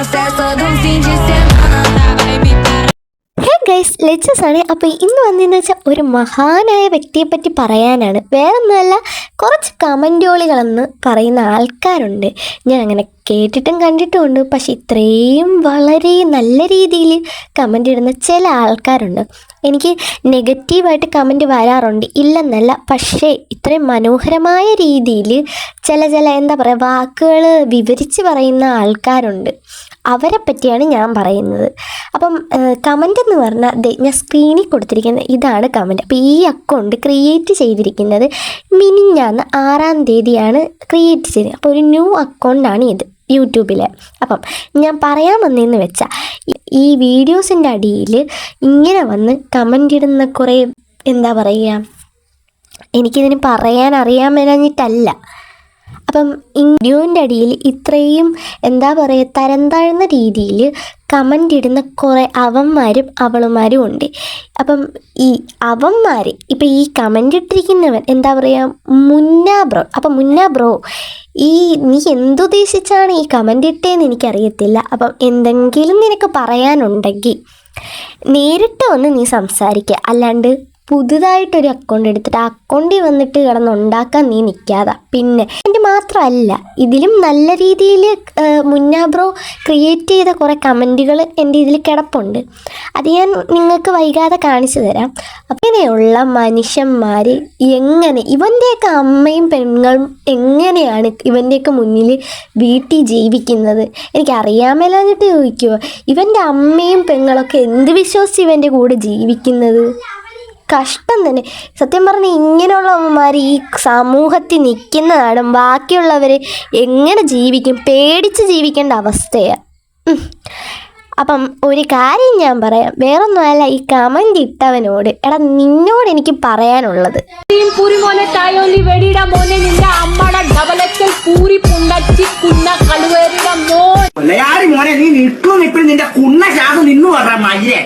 Hey guys, leches ആണ്. അപ്പോൾ ഇന്ന് വന്നതെന്ന് വെച്ചാൽ ഒരു മഹാനായ വ്യക്തിയെ പറ്റി പറയാനാണ്. വേറൊന്നുമല്ല, കുറച്ച് കമൻറ്റോളികളെന്ന് പറയുന്ന ആൾക്കാരുണ്ട്. ഞാൻ അങ്ങനെ കേട്ടിട്ടും കണ്ടിട്ടുമുണ്ട്. പക്ഷെ ഇത്രയും വളരെ നല്ല രീതിയിൽ കമൻ്റ് ഇടുന്ന ചില ആൾക്കാരുണ്ട്. എനിക്ക് നെഗറ്റീവായിട്ട് കമൻറ്റ് വരാറുണ്ട്, ഇല്ലെന്നല്ല. പക്ഷേ ഇത്രയും മനോഹരമായ രീതിയിൽ ചില എന്താ പറയുക വാക്കുകൾ വിവരിച്ച് പറയുന്ന ആൾക്കാരുണ്ട്. അവരെ പറ്റിയാണ് ഞാൻ പറയുന്നത്. അപ്പം കമൻ്റ് എന്ന് പറഞ്ഞാൽ ഞാൻ സ്ക്രീനിൽ കൊടുത്തിരിക്കുന്ന ഇതാണ് കമൻറ്റ്. അപ്പോൾ ഈ അക്കൗണ്ട് ക്രിയേറ്റ് ചെയ്തിരിക്കുന്നത് മിനിഞ്ഞാന്ന് 6-ാം തീയതിയാണ് ക്രിയേറ്റ് ചെയ്തത്. അപ്പോൾ ഒരു ന്യൂ അക്കൗണ്ടാണ് ഇത് യൂട്യൂബിൽ. അപ്പം ഞാൻ പറയാൻ വന്നതെന്ന് വെച്ചാൽ ഈ വീഡിയോസിൻ്റെ അടിയിൽ ഇങ്ങനെ വന്ന് കമൻ്റ് ഇടുന്ന കുറേ എന്താ പറയുക, എനിക്കിതിന് പറയാൻ അറിയാൻ മേലാഞ്ഞിട്ടല്ല. അപ്പം ഈ വീഡിയോൻ്റെ അടിയിൽ ഇത്രയും എന്താ പറയുക തരം താഴ്ന്ന രീതിയിൽ കമൻ്റ് ഇടുന്ന കുറേ അവന്മാരും അവളുമാരും ഉണ്ട്. അപ്പം ഈ അവന്മാർ ഇപ്പം ഈ കമൻ്റ് ഇട്ടിരിക്കുന്നവൻ എന്താ പറയുക മുന്നാ ബ്രോ. അപ്പം മുന്നാ ബ്രോ, നീ എന്തുദ്ദേശിച്ചാണ് ഈ കമൻ്റ് ഇട്ടേന്ന് എനിക്കറിയത്തില്ല. അപ്പം എന്തെങ്കിലും നിനക്ക് പറയാനുണ്ടെങ്കിൽ നേരിട്ട് വന്ന് നീ സംസാരിക്കുക. അല്ലാണ്ട് പുതുതായിട്ടൊരു അക്കൗണ്ട് എടുത്തിട്ട് ആ അക്കൗണ്ടിൽ വന്നിട്ട് കിടന്നുണ്ടാക്കാൻ നീ നിൽക്കാതെ. പിന്നെ എൻ്റെ മാത്രമല്ല, ഇതിലും നല്ല രീതിയിൽ മുന്നാ ബ്രോ ക്രിയേറ്റ് ചെയ്ത കുറേ കമൻറ്റുകൾ എൻ്റെ ഇതിൽ കിടപ്പുണ്ട്. അത് ഞാൻ നിങ്ങൾക്ക് വൈകാതെ കാണിച്ചു തരാം. അങ്ങനെയുള്ള മനുഷ്യന്മാർ എങ്ങനെ, ഇവൻ്റെയൊക്കെ അമ്മയും പെണ്ണുങ്ങളും എങ്ങനെയാണ് ഇവൻ്റെയൊക്കെ മുന്നിൽ വീട്ടിൽ ജീവിക്കുന്നത് എനിക്കറിയാൻ മേലാഞ്ഞിട്ട് ചോദിക്കുമോ? ഇവൻ്റെ അമ്മയും പെങ്ങളൊക്കെ എന്ത് വിശ്വസിച്ച് ഇവൻ്റെ കൂടെ ജീവിക്കുന്നത്? കഷ്ടം തന്നെ സത്യം പറഞ്ഞാൽ. ഇങ്ങനെയുള്ളവന്മാർ ഈ സമൂഹത്തിൽ നിൽക്കുന്നതാണ്. ബാക്കിയുള്ളവർ എങ്ങനെ ജീവിക്കും? പേടിച്ച് ജീവിക്കേണ്ട അവസ്ഥയാണ്. അപ്പം ഒരു കാര്യം ഞാൻ പറയാം, വേറൊന്നുമല്ല, ഈ കമൻ്റ് ഇട്ടവനോട് എടാ നിന്നോട് എനിക്ക് പറയാനുള്ളത്, മോനെ നീ നിൽക്കും നിന്റെ കുണ്ണ ശാഖ നിന്നു പറഞ്ഞ മയ്യേ